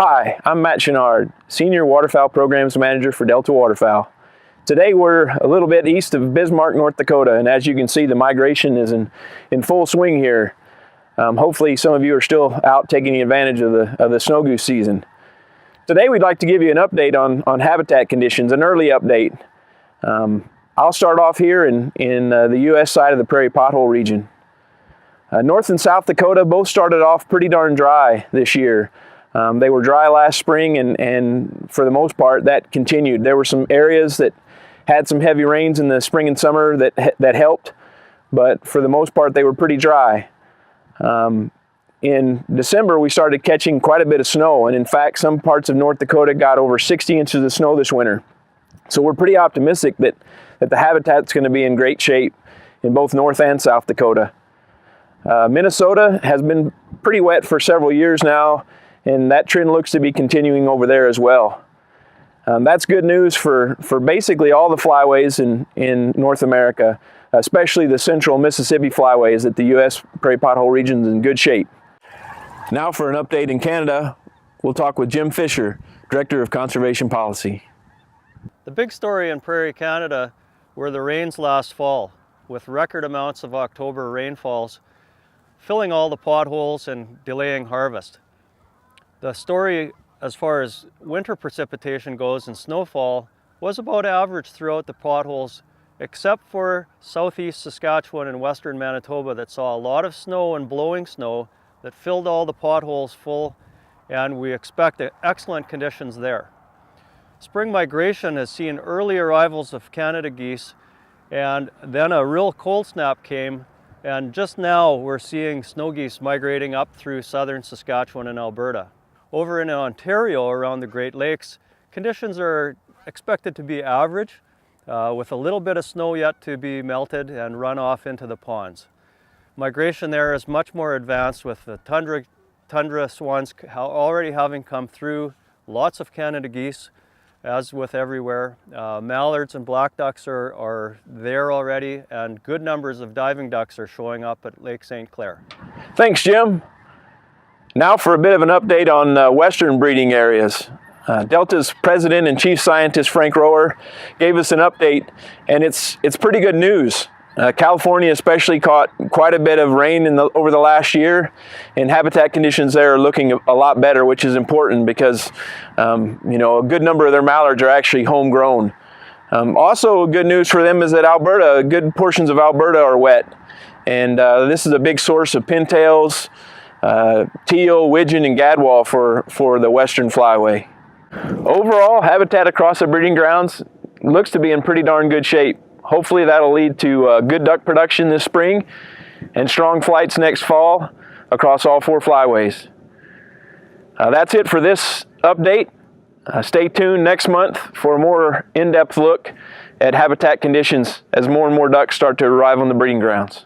Hi, I'm Matt Chenard, Senior Waterfowl Programs Manager for Delta Waterfowl. Today we're a little bit east of Bismarck, North Dakota, and as you can see, the migration is in full swing here. Hopefully some of you are still out taking advantage of the snow goose season. Today we'd like to give you an update on habitat conditions, an early update. I'll start off here in the U.S. side of the prairie pothole region. North and South Dakota both started off pretty darn dry this year. They were dry last spring and for the most part that continued. There were some areas that had some heavy rains in the spring and summer that helped, but for the most part they were pretty dry. In December we started catching quite a bit of snow, and in fact some parts of North Dakota got over 60 inches of snow this winter. So we're pretty optimistic that the habitat's going to be in great shape in both North and South Dakota. Minnesota has been pretty wet for several years now, and that trend looks to be continuing over there as well. That's good news for basically all the flyways in North America, especially the central Mississippi flyways, that the U.S. prairie pothole region is in good shape. Now for an update in Canada, we'll talk with Jim Fisher, Director of Conservation Policy. The big story in Prairie Canada were the rains last fall, with record amounts of October rainfalls filling all the potholes and delaying harvest. The story as far as winter precipitation goes and snowfall was about average throughout the potholes, except for southeast Saskatchewan and western Manitoba that saw a lot of snow and blowing snow that filled all the potholes full, and we expect excellent conditions there. Spring migration has seen early arrivals of Canada geese, and then a real cold snap came, and just now we're seeing snow geese migrating up through southern Saskatchewan and Alberta. Over in Ontario, around the Great Lakes, conditions are expected to be average, with a little bit of snow yet to be melted and run off into the ponds. Migration there is much more advanced, with the tundra swans already having come through, lots of Canada geese, as with everywhere. Mallards and black ducks are there already, and good numbers of diving ducks are showing up at Lake St. Clair. Thanks, Jim. Now for a bit of an update on western breeding areas. Delta's President and Chief Scientist Frank Rower gave us an update, and it's pretty good news. California especially caught quite a bit of rain over the last year, and habitat conditions there are looking a lot better, which is important because you know, a good number of their mallards are actually homegrown. Also good news for them is that Alberta, good portions of Alberta are wet, and this is a big source of pintails, teal, widgeon, and gadwall for the western flyway. Overall, habitat across the breeding grounds looks to be in pretty darn good shape. Hopefully that'll lead to good duck production this spring and strong flights next fall across all 4 flyways. That's it for this update. Stay tuned next month for a more in-depth look at habitat conditions as more and more ducks start to arrive on the breeding grounds.